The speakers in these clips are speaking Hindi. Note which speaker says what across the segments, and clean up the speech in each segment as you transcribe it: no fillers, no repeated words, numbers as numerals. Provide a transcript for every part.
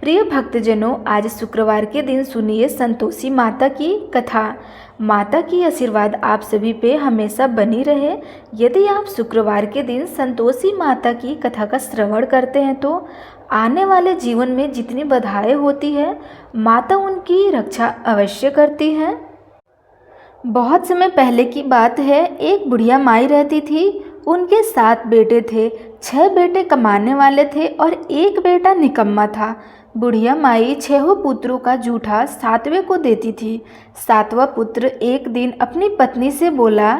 Speaker 1: प्रिय भक्तजनों, आज शुक्रवार के दिन सुनिए संतोषी माता की कथा। माता की आशीर्वाद आप सभी पे हमेशा बनी रहे। यदि आप शुक्रवार के दिन संतोषी माता की कथा का श्रवण करते हैं तो आने वाले जीवन में जितनी बाधाएं होती है, माता उनकी रक्षा अवश्य करती हैं। बहुत समय पहले की बात है, एक बुढ़िया माई रहती थी। उनके 7 बेटे थे। 6 बेटे कमाने वाले थे और एक बेटा निकम्मा था। बुढ़िया माई 6 पुत्रों का जूठा 7वें को देती थी। 7वां पुत्र एक दिन अपनी पत्नी से बोला,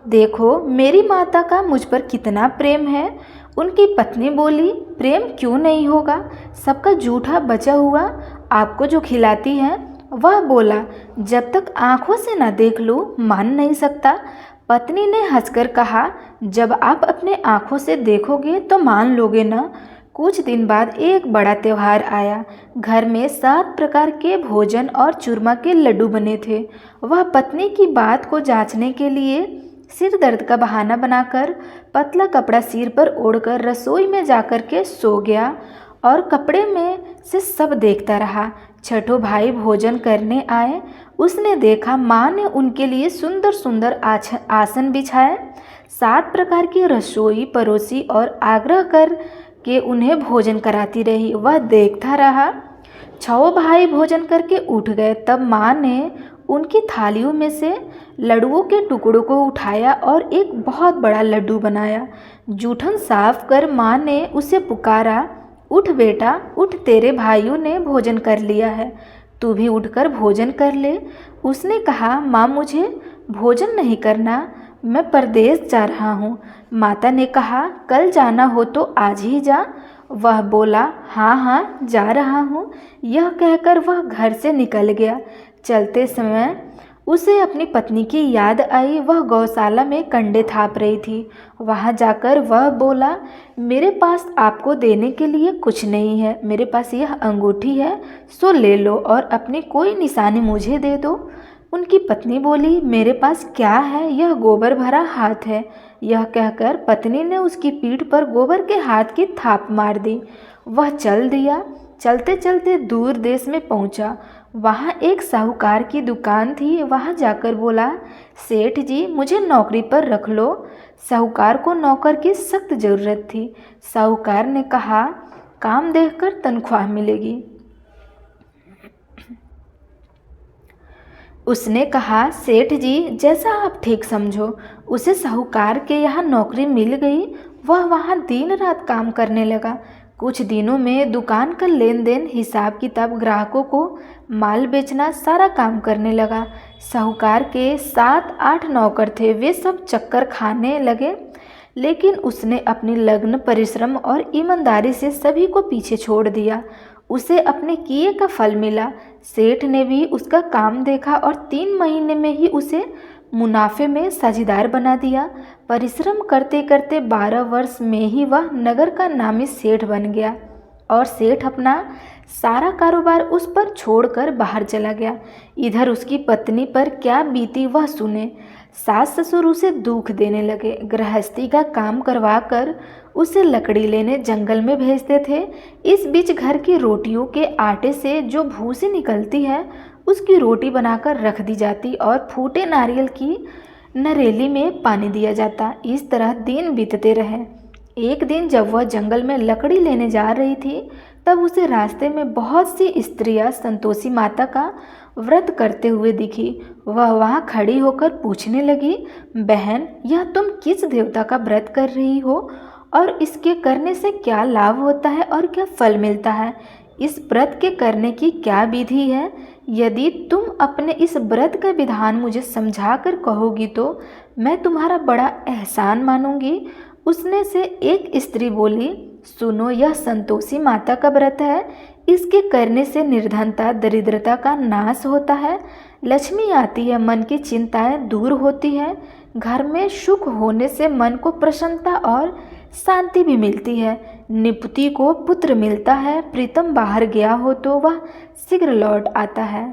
Speaker 1: देखो मेरी माता का मुझ पर कितना प्रेम है। उनकी पत्नी बोली, प्रेम क्यों नहीं होगा, सबका जूठा बचा हुआ आपको जो खिलाती है। वह बोला, जब तक आंखों से न देख लूं मान नहीं सकता। पत्नी ने हंसकर कहा, जब आप अपने आंखों से देखोगे तो मान लोगे ना। कुछ दिन बाद एक बड़ा त्यौहार आया। घर में 7 प्रकार के भोजन और चूरमा के लड्डू बने थे। वह पत्नी की बात को जांचने के लिए सिर दर्द का बहाना बनाकर पतला कपड़ा सिर पर ओढ़कर रसोई में जाकर के सो गया और कपड़े में से सब देखता रहा। छठों भाई भोजन करने आए। उसने देखा माँ ने उनके लिए सुंदर सुंदर आसन बिछाए, 7 प्रकार की रसोई परोसी और आग्रह कर के उन्हें भोजन कराती रही। वह देखता रहा। 6 भाई भोजन करके उठ गए। तब माँ ने उनकी थालियों में से लड्डुओं के टुकड़ों को उठाया और एक बहुत बड़ा लड्डू बनाया। जूठन साफ कर माँ ने उसे पुकारा, उठ बेटा उठ, तेरे भाइयों ने भोजन कर लिया है, तू भी उठकर भोजन कर ले। उसने कहा, माँ मुझे भोजन नहीं करना, मैं परदेश जा रहा हूँ। माता ने कहा, कल जाना हो तो आज ही जा। वह बोला, हाँ हाँ जा रहा हूँ। यह कहकर वह घर से निकल गया। चलते समय उसे अपनी पत्नी की याद आई। वह गौशाला में कंडे थाप रही थी। वहां जाकर वह बोला, मेरे पास आपको देने के लिए कुछ नहीं है, मेरे पास यह अंगूठी है, सो ले लो और अपनी कोई निशानी मुझे दे दो। उनकी पत्नी बोली, मेरे पास क्या है, यह गोबर भरा हाथ है। यह कहकर पत्नी ने उसकी पीठ पर गोबर के हाथ की थाप मार दी। वह चल दिया। चलते चलते दूर देश में पहुंचा। वहाँ एक साहूकार की दुकान थी। वहाँ जाकर बोला, सेठ जी मुझे नौकरी पर रख लो। साहूकार को नौकर की सख्त ज़रूरत थी। साहूकार ने कहा, काम देखकर तनख्वाह मिलेगी। उसने कहा, सेठ जी जैसा आप ठीक समझो। उसे साहूकार के यहाँ नौकरी मिल गई। वह वहाँ दिन रात काम करने लगा। कुछ दिनों में दुकान का लेन देन, हिसाब किताब, ग्राहकों को माल बेचना, सारा काम करने लगा। साहूकार के 7-8 नौकर थे। वे सब चक्कर खाने लगे, लेकिन उसने अपनी लगन, परिश्रम और ईमानदारी से सभी को पीछे छोड़ दिया। उसे अपने किए का फल मिला। सेठ ने भी उसका काम देखा और 3 महीने में ही उसे मुनाफे में साझीदार बना दिया। परिश्रम करते करते 12 वर्ष में ही वह नगर का नामी सेठ बन गया और सेठ अपना सारा कारोबार उस पर छोड़कर बाहर चला गया। इधर उसकी पत्नी पर क्या बीती वह सुने। सास ससुर उसे दुख देने लगे। गृहस्थी का काम करवा कर उसे लकड़ी लेने जंगल में भेजते थे। इस बीच घर की रोटियों के आटे से जो भूसी निकलती है उसकी रोटी बनाकर रख दी जाती और फूटे नारियल की नरेली में पानी दिया जाता। इस तरह दिन बीतते रहे। एक दिन जब वह जंगल में लकड़ी लेने जा रही थी, तब उसे रास्ते में बहुत सी स्त्रियां संतोषी माता का व्रत करते हुए दिखी। वह वहां खड़ी होकर पूछने लगी, बहन यह तुम किस देवता का व्रत कर रही हो और इसके करने से क्या लाभ होता है और क्या फल मिलता है? इस व्रत के करने की क्या विधि है? यदि तुम अपने इस व्रत का विधान मुझे समझा कर कहोगी तो मैं तुम्हारा बड़ा एहसान मानूंगी। उसने से एक स्त्री बोली, सुनो यह संतोषी माता का व्रत है। इसके करने से निर्धनता, दरिद्रता का नाश होता है, लक्ष्मी आती है, मन की चिंताएं दूर होती है, घर में सुख होने से मन को प्रसन्नता और शांति भी मिलती है, निपुति को पुत्र मिलता है, प्रीतम बाहर गया हो तो वह शीघ्र लौट आता है,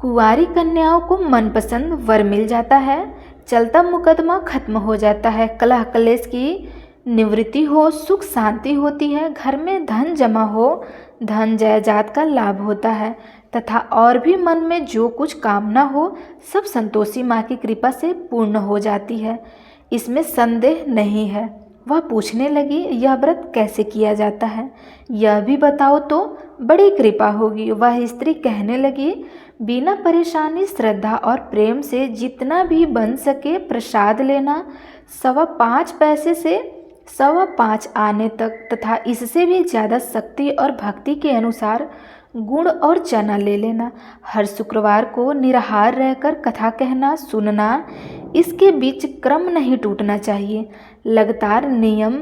Speaker 1: कुंवारी कन्याओं को मनपसंद वर मिल जाता है, चलता मुकदमा खत्म हो जाता है, कलह कलेश की निवृत्ति हो, सुख शांति होती है, घर में धन जमा हो, धन जायदाद का लाभ होता है तथा और भी मन में जो कुछ कामना हो सब संतोषी माँ की कृपा से पूर्ण हो जाती है, इसमें संदेह नहीं है। वह पूछने लगी, यह व्रत कैसे किया जाता है, यह भी बताओ तो बड़ी कृपा होगी। वह स्त्री कहने लगी, बिना परेशानी श्रद्धा और प्रेम से जितना भी बन सके प्रसाद लेना, 5.25 पैसे से 5.25 आने तक तथा इससे भी ज़्यादा शक्ति और भक्ति के अनुसार गुड़ और चना ले लेना। हर शुक्रवार को निराहार रहकर कथा कहना सुनना, इसके बीच क्रम नहीं टूटना चाहिए। लगातार नियम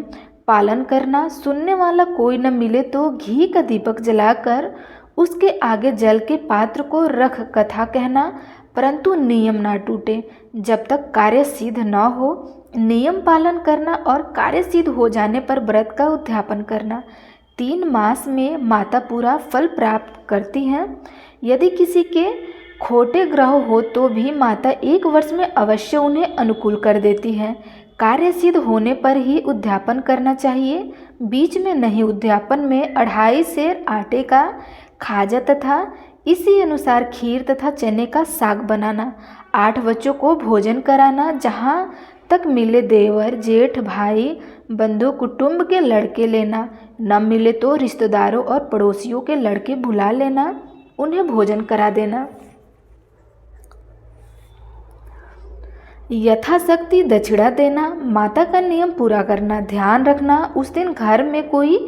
Speaker 1: पालन करना। सुनने वाला कोई न मिले तो घी का दीपक जलाकर उसके आगे जल के पात्र को रख कथा कहना, परंतु नियम ना टूटे। जब तक कार्य सिद्ध न हो नियम पालन करना और कार्य सिद्ध हो जाने पर व्रत का उद्यापन करना। 3 मास में माता पूरा फल प्राप्त करती हैं। यदि किसी के खोटे ग्रह हो तो भी माता 1 वर्ष में अवश्य उन्हें अनुकूल कर देती है। कार्य सिद्ध होने पर ही उद्यापन करना चाहिए, बीच में नहीं। उद्यापन में 2.5 सेर आटे का खाजा तथा इसी अनुसार खीर तथा चने का साग बनाना। 8 बच्चों को भोजन कराना। जहाँ तक मिले देवर जेठ भाई बंधु कुटुंब के लड़के लेना, न मिले तो रिश्तेदारों और पड़ोसियों के लड़के बुला लेना, उन्हें भोजन करा देना। यथाशक्ति दक्षिणा देना। माता का नियम पूरा करना। ध्यान रखना उस दिन घर में कोई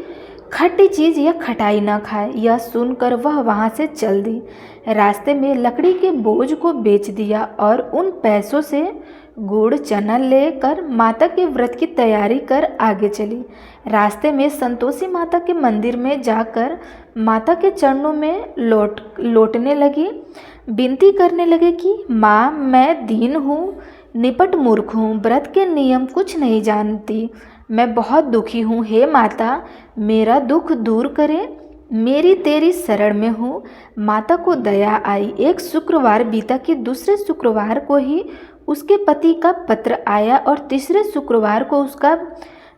Speaker 1: खट्टी चीज़ या खटाई ना खाए। यह सुनकर वह वहाँ से चल दी। रास्ते में लकड़ी के बोझ को बेच दिया और उन पैसों से गुड़ चना लेकर माता के व्रत की तैयारी कर आगे चली। रास्ते में संतोषी माता के मंदिर में जाकर माता के चरणों में लौटने लगी। विनती करने लगे कि माँ, मैं दीन हूँ, निपट मूर्ख हूँ, व्रत के नियम कुछ नहीं जानती, मैं बहुत दुखी हूँ। हे माता, मेरा दुख दूर करे, मेरी तेरी शरण में हूँ। माता को दया आई। एक शुक्रवार बीता कि दूसरे शुक्रवार को ही उसके पति का पत्र आया और तीसरे शुक्रवार को उसका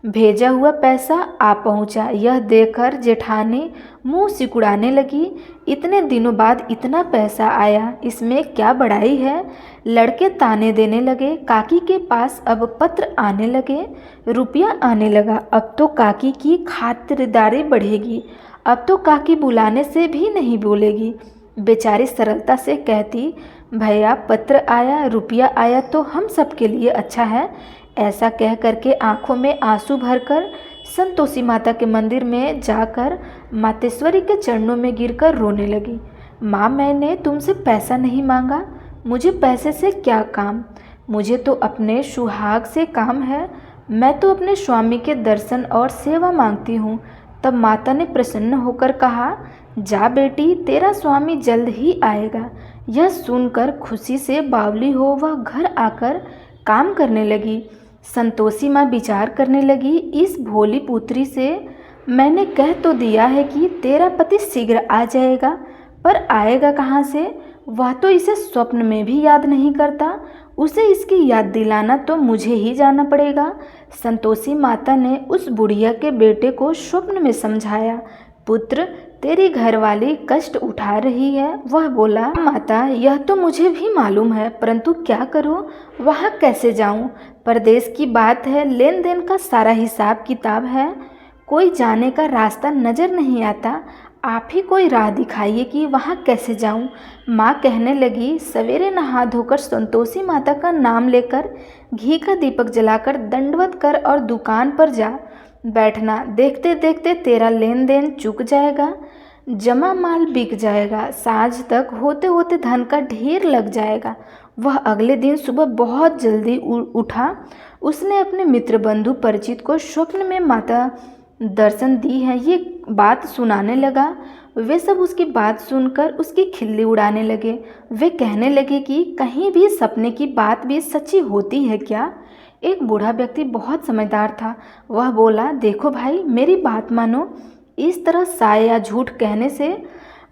Speaker 1: भेजा हुआ पैसा आ पहुंचा। यह देखकर जेठानी मुंह सिकुड़ाने लगी। इतने दिनों बाद इतना पैसा आया, इसमें क्या बड़ाई है। लड़के ताने देने लगे। काकी के पास अब पत्र आने लगे, रुपया आने लगा। अब तो काकी की खातिरदारी बढ़ेगी, अब तो काकी बुलाने से भी नहीं बोलेगी। बेचारी सरलता से कहती, भैया पत्र आया, रुपया आया तो हम सबके लिए अच्छा है। ऐसा कह करके आंखों में आंसू भरकर संतोषी माता के मंदिर में जाकर मातेश्वरी के चरणों में गिरकर रोने लगी। माँ, मैंने तुमसे पैसा नहीं मांगा, मुझे पैसे से क्या काम, मुझे तो अपने सुहाग से काम है। मैं तो अपने स्वामी के दर्शन और सेवा मांगती हूँ। तब माता ने प्रसन्न होकर कहा, जा बेटी, तेरा स्वामी जल्द ही आएगा। यह सुनकर खुशी से बावली हो वह घर आकर काम करने लगी। संतोषी माँ विचार करने लगी, इस भोली पुत्री से मैंने कह तो दिया है कि तेरा पति शीघ्र आ जाएगा, पर आएगा कहाँ से। वह तो इसे स्वप्न में भी याद नहीं करता, उसे इसकी याद दिलाना तो मुझे ही जाना पड़ेगा। संतोषी माता ने उस बुढ़िया के बेटे को स्वप्न में समझाया, पुत्र, तेरी घरवाली कष्ट उठा रही है। वह बोला, माता, यह तो मुझे भी मालूम है, परंतु क्या करूं, वहाँ कैसे जाऊं। परदेश की बात है, लेन देन का सारा हिसाब किताब है, कोई जाने का रास्ता नज़र नहीं आता। आप ही कोई राह दिखाइए कि वहाँ कैसे जाऊं। माँ कहने लगी, सवेरे नहा धोकर संतोषी माता का नाम लेकर घी का दीपक जलाकर दंडवत कर और दुकान पर जा बैठना। देखते देखते तेरा लेन देन चुक जाएगा, जमा माल बिक जाएगा, साँझ तक होते होते धन का ढेर लग जाएगा। वह अगले दिन सुबह बहुत जल्दी उठा। उसने अपने मित्र बंधु परिचित को स्वप्न में माता दर्शन दी है ये बात सुनाने लगा। वे सब उसकी बात सुनकर उसकी खिल्ली उड़ाने लगे। वे कहने लगे कि कहीं भी सपने की बात भी सच्ची होती है क्या। एक बूढ़ा व्यक्ति बहुत समझदार था। वह बोला, देखो भाई, मेरी बात मानो, इस तरह साय या झूठ कहने से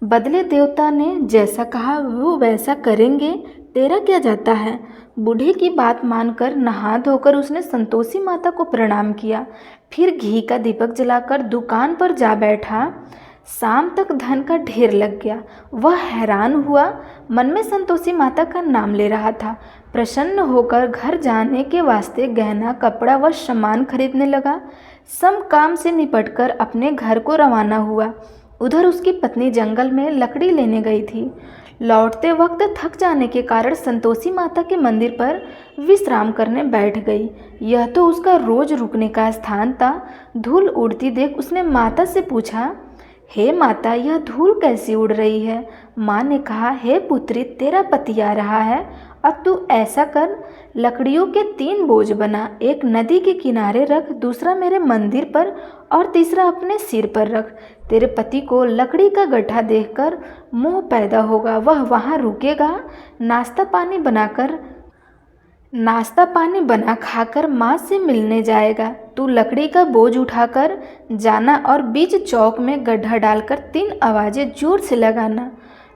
Speaker 1: बदले देवता ने जैसा कहा वो वैसा करेंगे। तेरा क्या जाता है। बूढ़े की बात मानकर नहा धोकर उसने संतोषी माता को प्रणाम किया। फिर घी का दीपक जलाकर दुकान पर जा बैठा। शाम तक धन का ढेर लग गया। वह हैरान हुआ, मन में संतोषी माता का नाम ले रहा था। प्रसन्न होकर घर जाने के वास्ते गहना कपड़ा व सामान खरीदने लगा। सब काम से निपटकर अपने घर को रवाना हुआ। उधर उसकी पत्नी जंगल में लकड़ी लेने गई थी। लौटते वक्त थक जाने के कारण संतोषी माता के मंदिर पर विश्राम करने बैठ गई। यह तो उसका रोज रुकने का स्थान था। धूल उड़ती देख उसने माता से पूछा, हे माता, यह धूल कैसी उड़ रही है। माँ ने कहा, हे पुत्री, तेरा पति आ रहा है। अब तू ऐसा कर, लकड़ियों के 3 बोझ बना। एक नदी के किनारे रख, दूसरा मेरे मंदिर पर और तीसरा अपने सिर पर रख। तेरे पति को लकड़ी का गड्ढा देखकर मोह पैदा होगा। वह वहाँ रुकेगा। नाश्ता पानी बना खाकर माँ से मिलने जाएगा। तू लकड़ी का बोझ उठाकर जाना और बीच चौक में गड्ढा डालकर 3 आवाज़ें जोर से लगाना।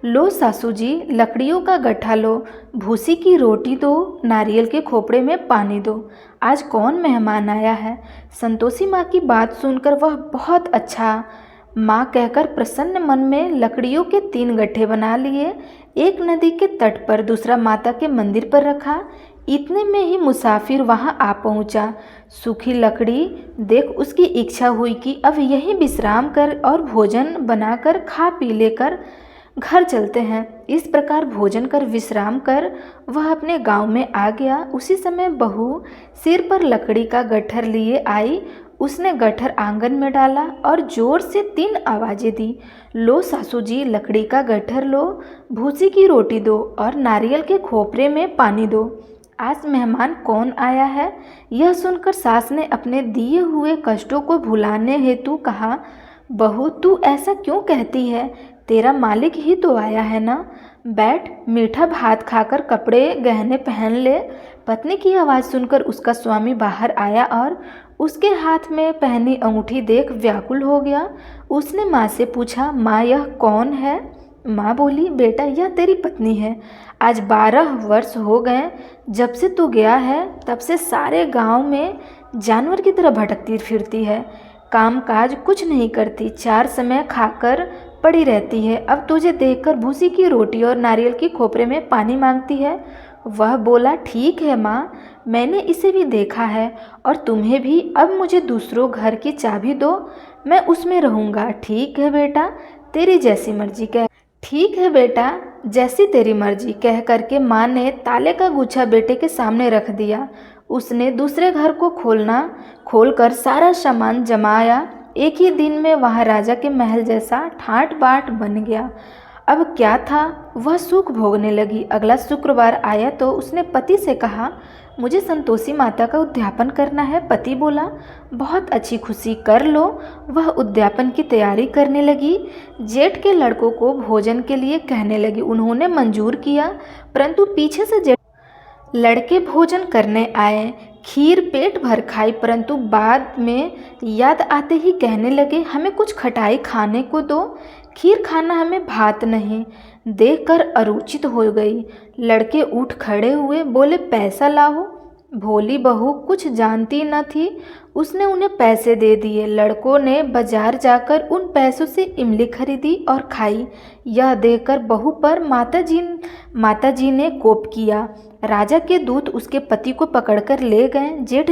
Speaker 1: लो सासू जी, लकड़ियों का गड्ढा लो, भूसी की रोटी दो, नारियल के खोपड़े में पानी दो। आज कौन मेहमान आया है। संतोषी माँ की बात सुनकर वह बहुत अच्छा माँ कहकर प्रसन्न मन में लकड़ियों के 3 गड्ढे बना लिए। एक नदी के तट पर, दूसरा माता के मंदिर पर रखा। इतने में ही मुसाफिर वहां आ पहुंचा। सूखी लकड़ी देख उसकी इच्छा हुई कि अब यहीं विश्राम कर और भोजन बनाकर खा पी लेकर घर चलते हैं। इस प्रकार भोजन कर विश्राम कर वह अपने गांव में आ गया। उसी समय बहू सिर पर लकड़ी का गट्ठर लिए आई। उसने गट्ठर आंगन में डाला और जोर से 3 आवाज़ें दी। लो सासू जी, लकड़ी का गट्ठर लो, भूसी की रोटी दो और नारियल के खोपरे में पानी दो। आज मेहमान कौन आया है। यह सुनकर सास ने अपने दिए हुए कष्टों को भुलाने हेतु कहा, बहू, तू ऐसा क्यों कहती है। तेरा मालिक ही तो आया है ना। बैठ, मीठा भात खाकर कपड़े गहने पहन ले। पत्नी की आवाज़ सुनकर उसका स्वामी बाहर आया और उसके हाथ में पहनी अंगूठी देख व्याकुल हो गया। उसने माँ से पूछा, माँ, यह कौन है। माँ बोली, बेटा, यह तेरी पत्नी है। आज 12 वर्ष हो गए जब से तू गया है। तब से सारे गांव में जानवर की तरह भटकती फिरती है। काम काज कुछ नहीं करती, 4 समय खाकर पड़ी रहती है। अब तुझे देखकर भूसी की रोटी और नारियल की खोपरे में पानी मांगती है। वह बोला, ठीक है माँ, मैंने इसे भी देखा है और तुम्हें भी। अब मुझे दूसरों घर की चाबी दो, मैं उसमें रहूँगा। ठीक है बेटा, तेरी जैसी मर्जी। ठीक है बेटा, जैसी तेरी मर्जी कह करके माँ ने ताले का गुच्छा बेटे के सामने रख दिया। उसने दूसरे घर को खोलकर सारा सामान जमाया। एक ही दिन में वहाँ राजा के महल जैसा ठाट बाट बन गया। अब क्या था, वह सुख भोगने लगी। अगला शुक्रवार आया तो उसने पति से कहा, मुझे संतोषी माता का उद्यापन करना है। पति बोला, बहुत अच्छी, खुशी कर लो। वह उद्यापन की तैयारी करने लगी। जेठ के लड़कों को भोजन के लिए कहने लगी। उन्होंने मंजूर किया, परंतु पीछे से जेठ लड़के भोजन करने आए। खीर पेट भर खाई, परंतु बाद में याद आते ही कहने लगे, हमें कुछ खटाई खाने को दो। खीर खाना हमें भात नहीं। देखकर अरुचित हो गई। लड़के उठ खड़े हुए, बोले, पैसा लाओ। भोली बहू कुछ जानती न थी, उसने उन्हें पैसे दे दिए। लड़कों ने बाजार जाकर उन पैसों से इमली खरीदी और खाई। यह देखकर बहू पर माताजी ने कोप किया। राजा के दूत उसके पति को पकड़कर ले गए। जेठ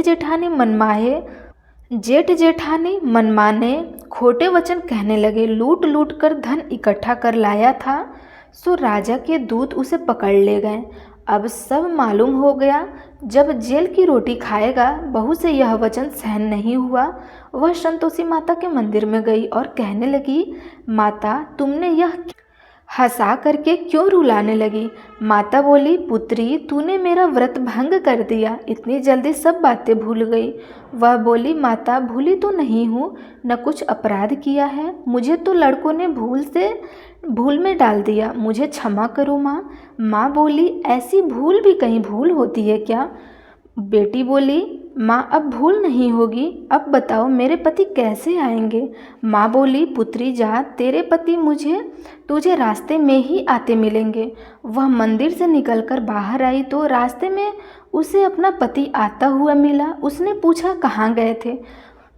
Speaker 1: जेठानी मनमाने खोटे वचन कहने लगे। लूट लूट कर धन इकट्ठा कर लाया था, सो राजा के दूत उसे पकड़ ले गए। अब सब मालूम हो गया। जब जेल की रोटी खाएगा, बहू से यह वचन सहन नहीं हुआ। वह संतोषी माता के मंदिर में गई और कहने लगी, माता, तुमने यह हंसा करके क्यों रुलाने लगी। माता बोली, पुत्री, तूने मेरा व्रत भंग कर दिया, इतनी जल्दी सब बातें भूल गई। वह बोली, माता, भूली तो नहीं हूँ, न कुछ अपराध किया है। मुझे तो लड़कों ने भूल में डाल दिया, मुझे क्षमा करो माँ। माँ बोली, ऐसी भूल भी कहीं भूल होती है क्या। बेटी बोली, माँ अब भूल नहीं होगी। अब बताओ मेरे पति कैसे आएंगे। माँ बोली, पुत्री जा, तेरे पति तुझे रास्ते में ही आते मिलेंगे। वह मंदिर से निकलकर बाहर आई तो रास्ते में उसे अपना पति आता हुआ मिला। उसने पूछा, कहाँ गए थे।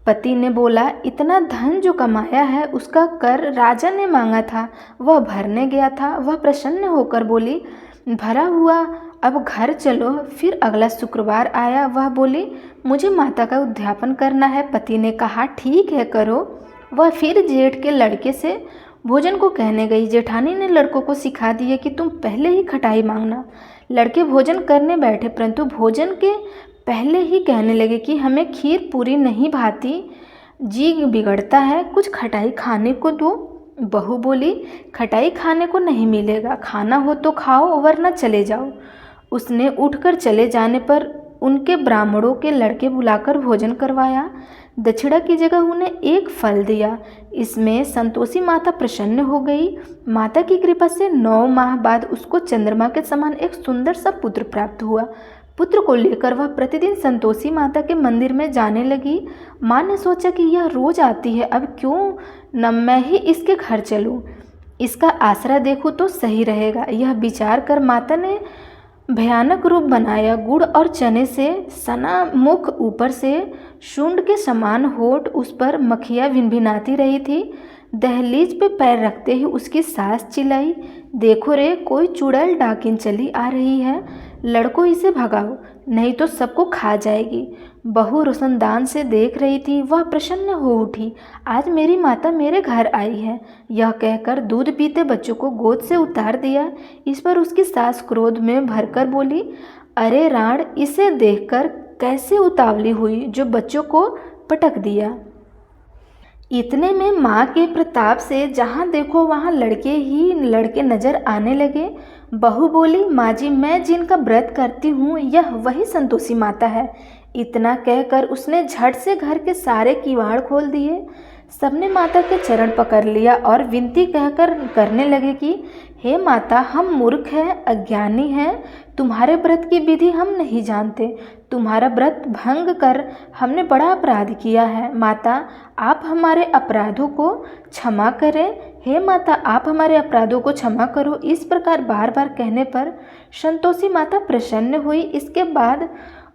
Speaker 1: पति ने बोला, इतना धन जो कमाया है उसका कर राजा ने मांगा था, वह भरने गया था। वह प्रसन्न होकर बोली, भरा हुआ, अब घर चलो। फिर अगला शुक्रवार आया। वह बोली, मुझे माता का उद्यापन करना है। पति ने कहा, ठीक है, करो। वह फिर जेठ के लड़के से भोजन को कहने गई। जेठानी ने लड़कों को सिखा दिया कि तुम पहले ही खटाई मांगना। लड़के भोजन करने बैठे, परंतु भोजन के पहले ही कहने लगे कि हमें खीर पूरी नहीं भाती, जी बिगड़ता है, कुछ खटाई खाने को दो। बहू बोली, खटाई खाने को नहीं मिलेगा, खाना हो तो खाओ वरना चले जाओ। उसने उठकर चले जाने पर उनके ब्राह्मणों के लड़के बुलाकर भोजन करवाया। दक्षिणा की जगह उन्हें एक फल दिया। इसमें संतोषी माता प्रसन्न हो गई। माता की कृपा से 9 माह बाद उसको चंद्रमा के समान एक सुंदर सा पुत्र प्राप्त हुआ। पुत्र को लेकर वह प्रतिदिन संतोषी माता के मंदिर में जाने लगी। माँ ने सोचा कि यह रोज आती है, अब क्यों न मैं ही इसके घर चलूँ, इसका आसरा देखूँ तो सही रहेगा। यह विचार कर माता ने भयानक रूप बनाया। गुड़ और चने से सना मुख, ऊपर से शुंड के समान होठ, उस पर मक्खियाँ भिनभिनाती रही थी। दहलीज पे पैर रखते ही उसकी सास चिल्लाई, देखो रे, कोई चुड़ैल डाकिन चली आ रही है, लड़को इसे भगाओ नहीं तो सबको खा जाएगी। बहू रोशनदान से देख रही थी। वह प्रसन्न हो उठी, आज मेरी माता मेरे घर आई है। यह कहकर दूध पीते बच्चों को गोद से उतार दिया। इस पर उसकी सास क्रोध में भरकर बोली, अरे राण, इसे देखकर कैसे उतावली हुई जो बच्चों को पटक दिया। इतने में माँ के प्रताप से जहाँ देखो वहाँ लड़के ही लड़के नजर आने लगे। बहू बोली, माँ जी, मैं जिनका व्रत करती हूँ यह वही संतोषी माता है। इतना कहकर उसने झट से घर के सारे किवाड़ खोल दिए। सबने माता के चरण पकड़ लिया और विनती कहकर करने लगे कि हे माता, हम मूर्ख हैं, अज्ञानी हैं, तुम्हारे व्रत की विधि हम नहीं जानते। तुम्हारा व्रत भंग कर हमने बड़ा अपराध किया है। माता, आप हमारे अपराधों को क्षमा करें। हे माता, आप हमारे अपराधों को क्षमा करो। इस प्रकार बार बार कहने पर संतोषी माता प्रसन्न हुई। इसके बाद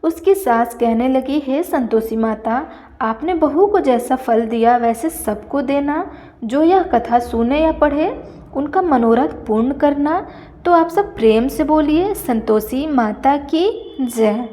Speaker 1: उसकी सास कहने लगी, हे संतोषी माता, आपने बहू को जैसा फल दिया वैसे सबको देना। जो यह कथा सुने या पढ़े उनका मनोरथ पूर्ण करना। तो आप सब प्रेम से बोलिए, संतोषी माता की जय।